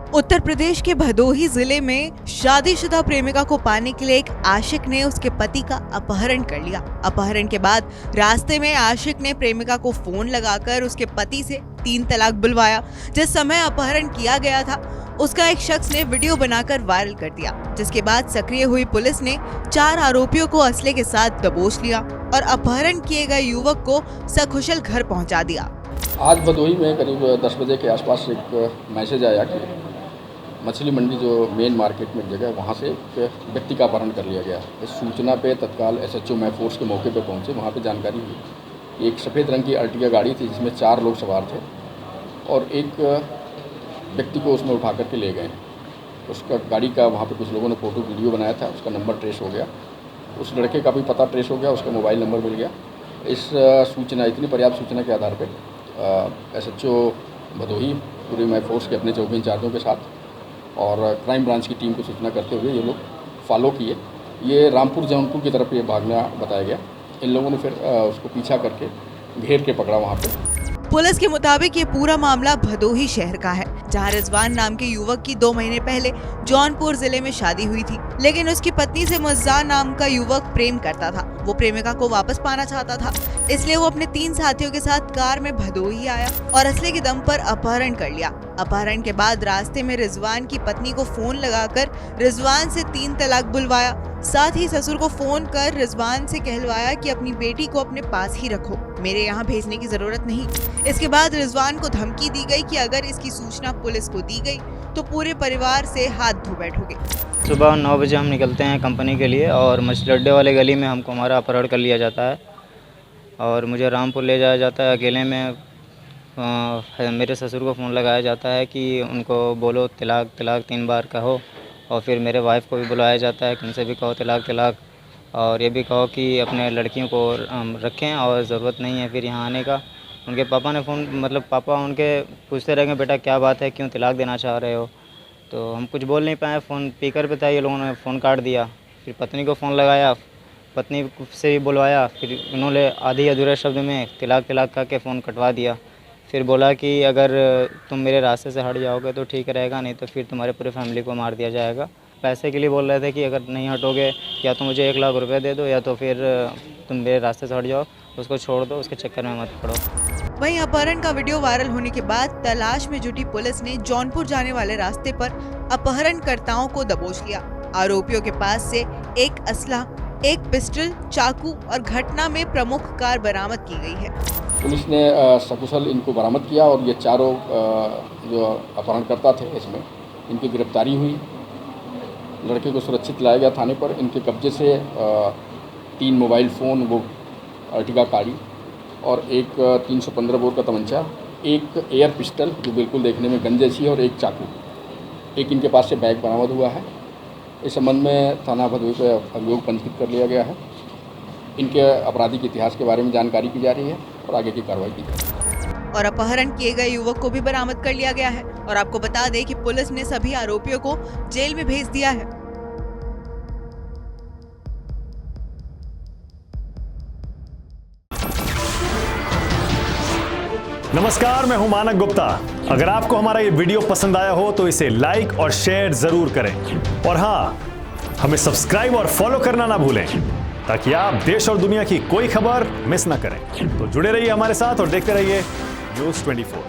उत्तर प्रदेश के भदोही जिले में शादीशुदा प्रेमिका को पाने के लिए एक आशिक ने उसके पति का अपहरण कर लिया। अपहरण के बाद रास्ते में आशिक ने प्रेमिका को फोन लगाकर उसके पति से 3 तलाक बुलवाया। जिस समय अपहरण किया गया था उसका एक शख्स ने वीडियो बनाकर वायरल कर दिया, जिसके बाद सक्रिय हुई पुलिस ने 4 आरोपियों को असले के साथ दबोच लिया और अपहरण किए गए युवक को सकुशल घर पहुंचा दिया। आज भदोही में करीब 10 बजे के आसपास एक मैसेज आया कि मछली मंडी जो मेन मार्केट में जगह है वहाँ से एक व्यक्ति का अपहरण कर लिया गया। इस सूचना पे तत्काल एसएचओ मैफोर्स के मौके पे पहुँचे। वहाँ पे जानकारी हुई एक सफ़ेद रंग की अर्टिगा गाड़ी थी जिसमें 4 लोग सवार थे और एक व्यक्ति को उसमें उठा करके ले गए। उसका गाड़ी का वहाँ पे कुछ लोगों ने फ़ोटो वीडियो बनाया था, उसका नंबर ट्रेस हो गया, उस लड़के का भी पता ट्रेस हो गया, उसका मोबाइल नंबर मिल गया। इस सूचना इतनी पर्याप्त सूचना के आधार पर एसएचओ भदोही पूरे मैफोर्स के अपने चौकी इंचार्जों के साथ और क्राइम ब्रांच की टीम को सूचना करते हुए ये लोग फॉलो किए। ये रामपुर जौनपुर की तरफ ये भागना बताया गया। इन लोगों ने फिर उसको पीछा करके घेर के पकड़ा वहाँ पे। पुलिस के मुताबिक ये पूरा मामला भदोही शहर का है, जहां रिजवान नाम के युवक की 2 महीने पहले जौनपुर जिले में शादी हुई थी, लेकिन उसकी पत्नी से मुज्जा नाम का युवक प्रेम करता था। वो प्रेमिका को वापस पाना चाहता था, इसलिए वो अपने 3 साथियों के साथ कार में भदोही आया और असले के दम पर अपहरण कर लिया। अपहरण के बाद रास्ते में रिजवान की पत्नी को फोन लगाकर रिजवान से 3 तलाक बुलवाया। साथ ही ससुर को फोन कर रिजवान से कहलवाया कि अपनी बेटी को अपने पास ही रखो, मेरे यहाँ भेजने की जरूरत नहीं। इसके बाद रिजवान को धमकी दी गई कि अगर इसकी सूचना पुलिस को दी गई तो पूरे परिवार से हाथ धो बैठोगे। सुबह 9 बजे हम निकलते हैं कंपनी के लिए और मछली अड्डे वाले गली में हमको हमारा अपहरण कर लिया जाता है और मुझे रामपुर ले जाया जाता है। अकेले में मेरे ससुर को फ़ोन लगाया जाता है कि उनको बोलो तलाक 3 बार कहो, और फिर मेरे वाइफ को भी बुलाया जाता है कि उनसे भी कहो तलाक, और ये भी कहो कि अपने लड़कियों को रखें और ज़रूरत नहीं है फिर यहाँ आने का। उनके पापा ने पापा उनके पूछते रह गए, बेटा क्या बात है, क्यों तलाक देना चाह रहे हो? तो हम कुछ बोल नहीं पाए, फ़ोन स्पीकर पे था, ये लोगों ने फ़ोन काट दिया। फिर पत्नी को फ़ोन लगाया, पत्नी से भी बुलवाया, फिर उन्होंने आधे अधूरे शब्द में तलाक करके फ़ोन कटवा दिया। फिर बोला कि अगर तुम मेरे रास्ते से हट जाओगे तो ठीक रहेगा, नहीं तो फिर तुम्हारे पूरे फैमिली को मार दिया जाएगा। पैसे के लिए बोल रहे थे कि अगर नहीं हटोगे या तो मुझे 1 लाख रुपए दे दो या तो फिर तुम मेरे रास्ते से हट जाओ, उसको छोड़ दो, उसके चक्कर में मत पड़ो। वहीं अपहरण का वीडियो वायरल होने के बाद तलाश में जुटी पुलिस ने जौनपुर जाने वाले रास्ते पर अपहरणकर्ताओं को दबोच लिया। आरोपियों के पास से एक असला, एक पिस्टल, चाकू और घटना में प्रमुख कार बरामद की गई है। पुलिस ने सकुशल इनको बरामद किया और ये चारों जो अपहरणकर्ता थे इसमें इनकी गिरफ्तारी हुई। लड़के को सुरक्षित लाया गया थाने पर। इनके कब्जे से 3 मोबाइल फ़ोन, वो अर्टिगा गाड़ी और एक 315 बोर का तमंचा, एक एयर पिस्टल जो बिल्कुल देखने में गन जैसी है और एक चाकू, एक इनके पास से बैग बरामद हुआ है। इस संबंध में थाना भदोही पे अभियोग पंजीकृत कर लिया गया है। इनके आपराधिक इतिहास के बारे में जानकारी की जा रही है और आगे की कार्रवाई की जाएगी। और अपहरण किए गए युवक को भी बरामद कर लिया गया है। और आपको बता दें कि पुलिस ने सभी आरोपियों को जेल में भेज दिया है। नमस्कार, मैं हूं मानक गुप्ता। अगर आपको हमारा ये वीडियो पसंद आया हो तो इसे लाइक और शेयर जरूर करें और हाँ, हमें सब्सक्राइब और फॉलो करना ना भूलें ताकि आप देश और दुनिया की कोई खबर मिस ना करें। तो जुड़े रहिए हमारे साथ और देखते रहिए न्यूज़ 24।